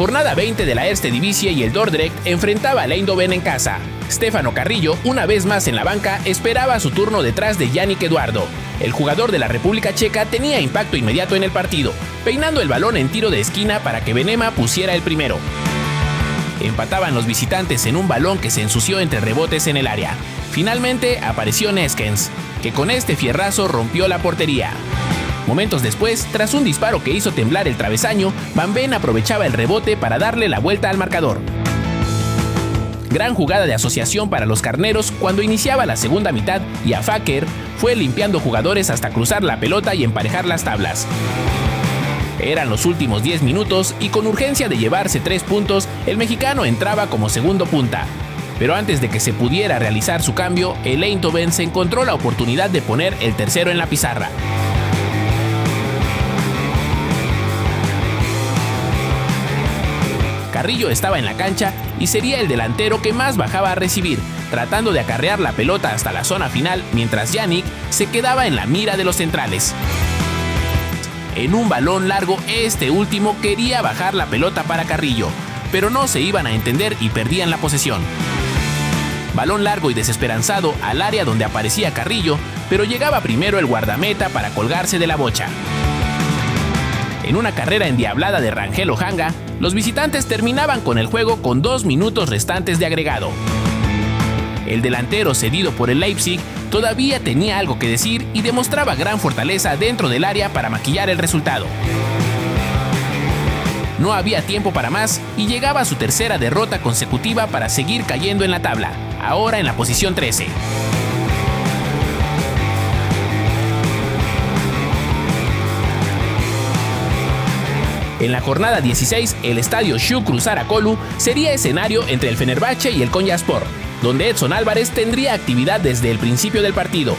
Jornada 20 de la Eredivisie y el Dordrecht enfrentaba al Eindhoven en casa. Stefano Carrillo, una vez más en la banca, esperaba su turno detrás de Yannick Eduardo. El jugador de la República Checa tenía impacto inmediato en el partido, peinando el balón en tiro de esquina para que Benema pusiera el primero. Empataban los visitantes en un balón que se ensució entre rebotes en el área. Finalmente apareció Neskens, que con este fierrazo rompió la portería. Momentos después, tras un disparo que hizo temblar el travesaño, Van Ven aprovechaba el rebote para darle la vuelta al marcador. Gran jugada de asociación para los carneros cuando iniciaba la segunda mitad y Afaker fue limpiando jugadores hasta cruzar la pelota y emparejar las tablas. Eran los últimos 10 minutos y con urgencia de llevarse 3 puntos, el mexicano entraba como segundo punta. Pero antes de que se pudiera realizar su cambio, el Eindhoven se encontró la oportunidad de poner el tercero en la pizarra. Carrillo estaba en la cancha y sería el delantero que más bajaba a recibir, tratando de acarrear la pelota hasta la zona final, mientras Yannick se quedaba en la mira de los centrales. En un balón largo, este último quería bajar la pelota para Carrillo, pero no se iban a entender y perdían la posesión. Balón largo y desesperanzado al área donde aparecía Carrillo, pero llegaba primero el guardameta para colgarse de la bocha. En una carrera endiablada de Rangel Ojanga, los visitantes terminaban con el juego con 2 minutos restantes de agregado. El delantero cedido por el Leipzig todavía tenía algo que decir y demostraba gran fortaleza dentro del área para maquillar el resultado. No había tiempo para más y llegaba a su tercera derrota consecutiva para seguir cayendo en la tabla, ahora en la posición 13. En la jornada 16, el estadio Shukru Sarakolu sería escenario entre el Fenerbahce y el Konyaspor, donde Edson Álvarez tendría actividad desde el principio del partido.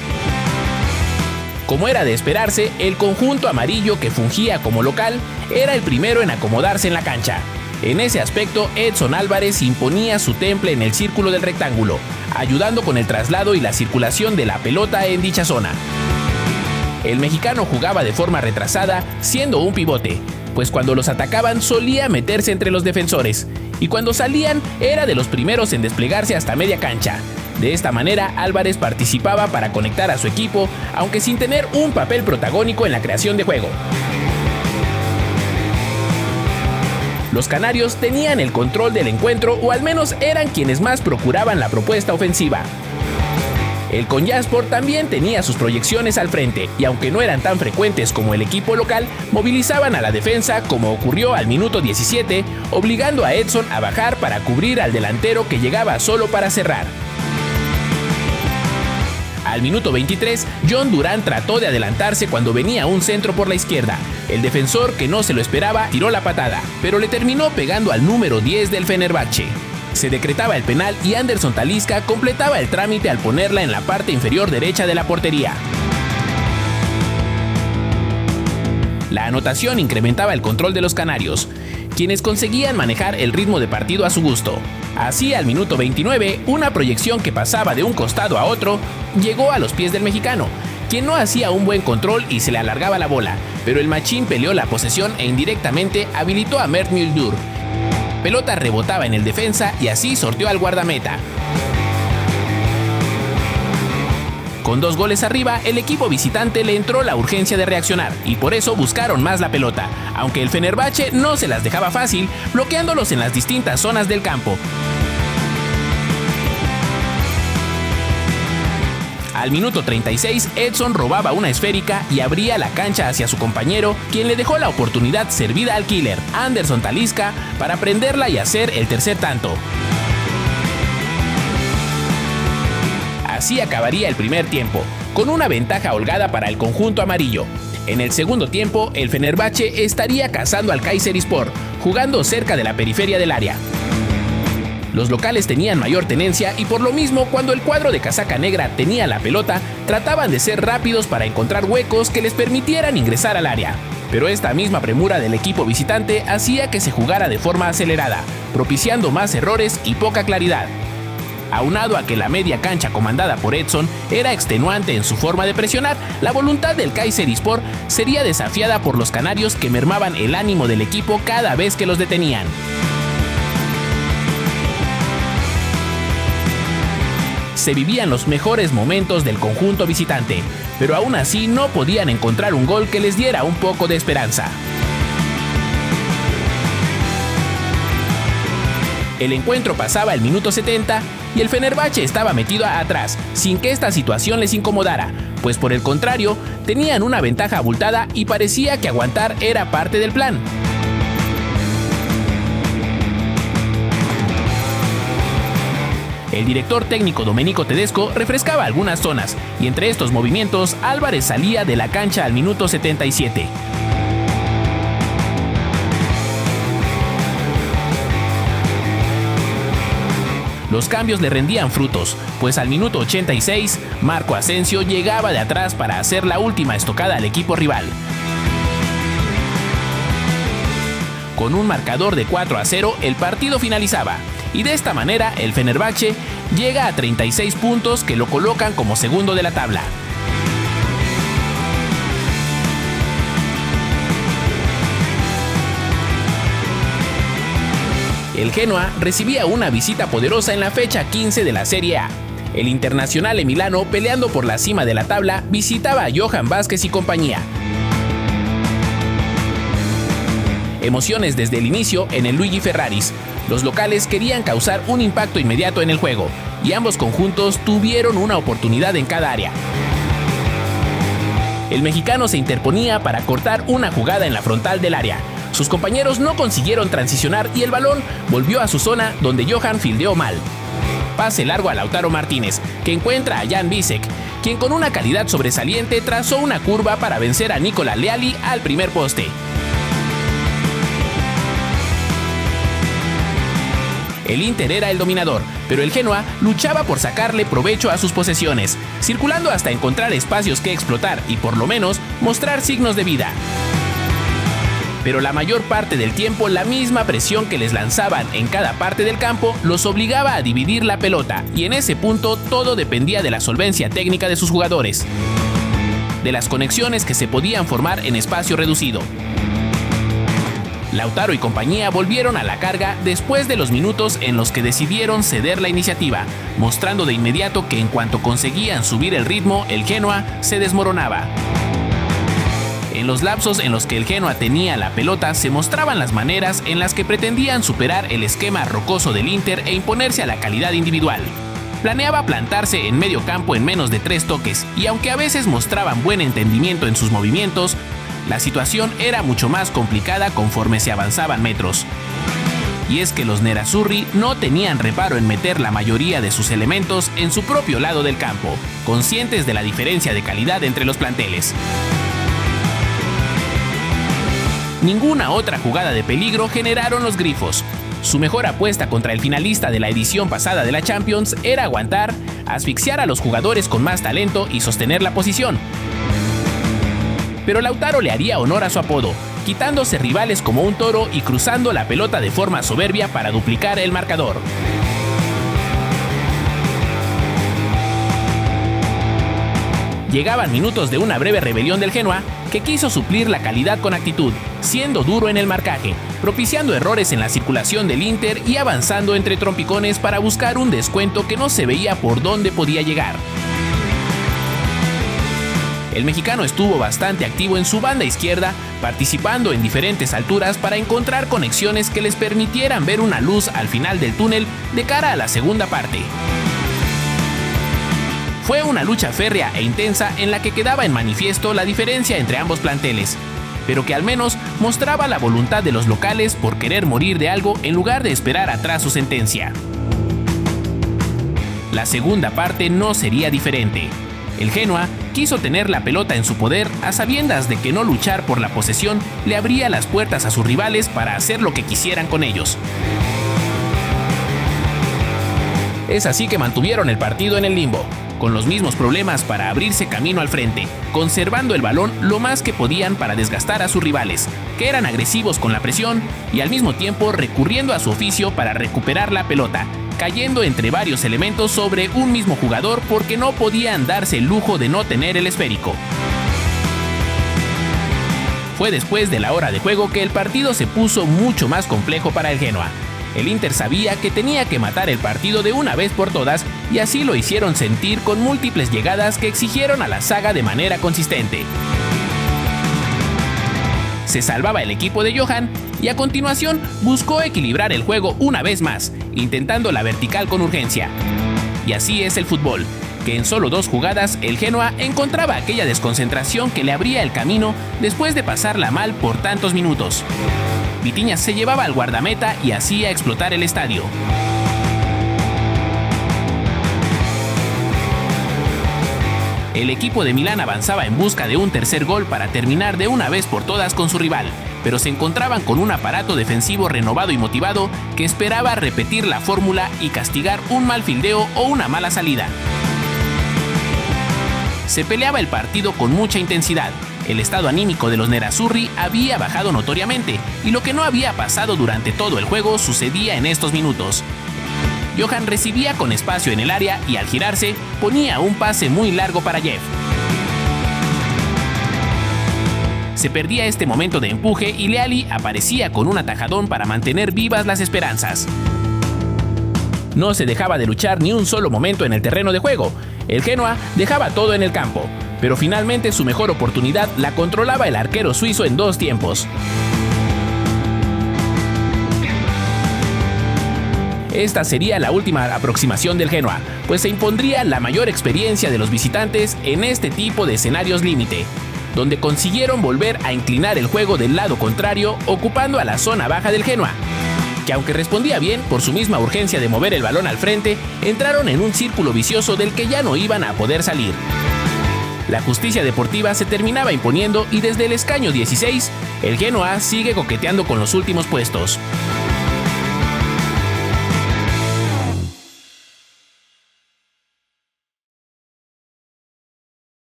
Como era de esperarse, el conjunto amarillo que fungía como local era el primero en acomodarse en la cancha. En ese aspecto, Edson Álvarez imponía su temple en el círculo del rectángulo, ayudando con el traslado y la circulación de la pelota en dicha zona. El mexicano jugaba de forma retrasada, siendo un pivote, pues cuando los atacaban solía meterse entre los defensores, y cuando salían era de los primeros en desplegarse hasta media cancha. De esta manera, Álvarez participaba para conectar a su equipo, aunque sin tener un papel protagónico en la creación de juego. Los canarios tenían el control del encuentro, o al menos eran quienes más procuraban la propuesta ofensiva. El Konyaspor también tenía sus proyecciones al frente, y aunque no eran tan frecuentes como el equipo local, movilizaban a la defensa como ocurrió al minuto 17, obligando a Edson a bajar para cubrir al delantero que llegaba solo para cerrar. Al minuto 23, John Durán trató de adelantarse cuando venía un centro por la izquierda. El defensor, que no se lo esperaba, tiró la patada, pero le terminó pegando al número 10 del Fenerbahce. Se decretaba el penal y Anderson Talisca completaba el trámite al ponerla en la parte inferior derecha de la portería. La anotación incrementaba el control de los canarios, quienes conseguían manejar el ritmo de partido a su gusto. Así, al minuto 29, una proyección que pasaba de un costado a otro llegó a los pies del mexicano, quien no hacía un buen control y se le alargaba la bola, pero el machín peleó la posesión e indirectamente habilitó a Mert Müldür. Pelota rebotaba en el defensa y así sorteó al guardameta. Con 2 goles arriba, el equipo visitante le entró la urgencia de reaccionar y por eso buscaron más la pelota, aunque el Fenerbahce no se las dejaba fácil, bloqueándolos en las distintas zonas del campo. Al minuto 36, Edson robaba una esférica y abría la cancha hacia su compañero, quien le dejó la oportunidad servida al killer, Anderson Talisca, para prenderla y hacer el tercer tanto. Así acabaría el primer tiempo, con una ventaja holgada para el conjunto amarillo. En el segundo tiempo, el Fenerbahce estaría cazando al Kayserispor, jugando cerca de la periferia del área. Los locales tenían mayor tenencia y por lo mismo, cuando el cuadro de casaca negra tenía la pelota, trataban de ser rápidos para encontrar huecos que les permitieran ingresar al área. Pero esta misma premura del equipo visitante hacía que se jugara de forma acelerada, propiciando más errores y poca claridad. Aunado a que la media cancha comandada por Edson era extenuante en su forma de presionar, la voluntad del Kayserispor sería desafiada por los canarios, que mermaban el ánimo del equipo cada vez que los detenían. Se vivían los mejores momentos del conjunto visitante, pero aún así no podían encontrar un gol que les diera un poco de esperanza. El encuentro pasaba el minuto 70 y el Fenerbahce estaba metido atrás, sin que esta situación les incomodara, pues por el contrario, tenían una ventaja abultada y parecía que aguantar era parte del plan. El director técnico Domenico Tedesco refrescaba algunas zonas, y entre estos movimientos Álvarez salía de la cancha al minuto 77. Los cambios le rendían frutos, pues al minuto 86, Marco Asensio llegaba de atrás para hacer la última estocada al equipo rival. Con un marcador de 4-0, el partido finalizaba, y de esta manera el Fenerbahce llega a 36 puntos que lo colocan como segundo de la tabla. El Genoa recibía una visita poderosa en la fecha 15 de la Serie A. El Internazionale Milano, peleando por la cima de la tabla, visitaba a Johan Vázquez y compañía. Emociones desde el inicio en el Luigi Ferraris. Los locales querían causar un impacto inmediato en el juego, y ambos conjuntos tuvieron una oportunidad en cada área. El mexicano se interponía para cortar una jugada en la frontal del área. Sus compañeros no consiguieron transicionar y el balón volvió a su zona, donde Johan fildeó mal. Pase largo a Lautaro Martínez, que encuentra a Jan Bisek, quien con una calidad sobresaliente trazó una curva para vencer a Nicola Leali al primer poste. El Inter era el dominador, pero el Genoa luchaba por sacarle provecho a sus posesiones, circulando hasta encontrar espacios que explotar y por lo menos mostrar signos de vida. Pero la mayor parte del tiempo la misma presión que les lanzaban en cada parte del campo los obligaba a dividir la pelota, y en ese punto todo dependía de la solvencia técnica de sus jugadores, de las conexiones que se podían formar en espacio reducido. Lautaro y compañía volvieron a la carga después de los minutos en los que decidieron ceder la iniciativa, mostrando de inmediato que en cuanto conseguían subir el ritmo, el Genoa se desmoronaba. En los lapsos en los que el Genoa tenía la pelota se mostraban las maneras en las que pretendían superar el esquema rocoso del Inter e imponerse a la calidad individual. Planeaba plantarse en medio campo en menos de 3 toques, y aunque a veces mostraban buen entendimiento en sus movimientos, la situación era mucho más complicada conforme se avanzaban metros. Y es que los nerazzurri no tenían reparo en meter la mayoría de sus elementos en su propio lado del campo, conscientes de la diferencia de calidad entre los planteles. Ninguna otra jugada de peligro generaron los grifos. Su mejor apuesta contra el finalista de la edición pasada de la Champions era aguantar, asfixiar a los jugadores con más talento y sostener la posición. Pero Lautaro le haría honor a su apodo, quitándose rivales como un toro y cruzando la pelota de forma soberbia para duplicar el marcador. Llegaban minutos de una breve rebelión del Genoa, que quiso suplir la calidad con actitud, siendo duro en el marcaje, propiciando errores en la circulación del Inter y avanzando entre trompicones para buscar un descuento que no se veía por dónde podía llegar. El mexicano estuvo bastante activo en su banda izquierda, participando en diferentes alturas para encontrar conexiones que les permitieran ver una luz al final del túnel de cara a la segunda parte. Fue una lucha férrea e intensa en la que quedaba en manifiesto la diferencia entre ambos planteles, pero que al menos mostraba la voluntad de los locales por querer morir de algo en lugar de esperar atrás su sentencia. La segunda parte no sería diferente. El Genoa quiso tener la pelota en su poder a sabiendas de que no luchar por la posesión le abría las puertas a sus rivales para hacer lo que quisieran con ellos. Es así que mantuvieron el partido en el limbo. con los mismos problemas para abrirse camino al frente, conservando el balón lo más que podían para desgastar a sus rivales, que eran agresivos con la presión y al mismo tiempo recurriendo a su oficio para recuperar la pelota, cayendo entre varios elementos sobre un mismo jugador porque no podían darse el lujo de no tener el esférico. Fue después de la hora de juego que el partido se puso mucho más complejo para el Genoa. El Inter sabía que tenía que matar el partido de una vez por todas y así lo hicieron sentir con múltiples llegadas que exigieron a la saga de manera consistente. Se salvaba el equipo de Johan y a continuación buscó equilibrar el juego una vez más, intentando la vertical con urgencia. Y así es el fútbol, que en solo 2 jugadas el Genoa encontraba aquella desconcentración que le abría el camino después de pasarla mal por tantos minutos. Vitinha se llevaba al guardameta y hacía explotar el estadio. El equipo de Milán avanzaba en busca de un tercer gol para terminar de una vez por todas con su rival, pero se encontraban con un aparato defensivo renovado y motivado que esperaba repetir la fórmula y castigar un mal fildeo o una mala salida. Se peleaba el partido con mucha intensidad. El estado anímico de los nerazzurri había bajado notoriamente y lo que no había pasado durante todo el juego sucedía en estos minutos. Johan recibía con espacio en el área y al girarse ponía un pase muy largo para Jeff. Se perdía este momento de empuje y Leali aparecía con un atajadón para mantener vivas las esperanzas. No se dejaba de luchar ni un solo momento en el terreno de juego. El Genoa dejaba todo en el campo, pero finalmente su mejor oportunidad la controlaba el arquero suizo en 2 tiempos. Esta sería la última aproximación del Genoa, pues se impondría la mayor experiencia de los visitantes en este tipo de escenarios límite, donde consiguieron volver a inclinar el juego del lado contrario, ocupando a la zona baja del Genoa, que aunque respondía bien por su misma urgencia de mover el balón al frente, entraron en un círculo vicioso del que ya no iban a poder salir. La justicia deportiva se terminaba imponiendo y desde el escaño 16, el Genoa sigue coqueteando con los últimos puestos.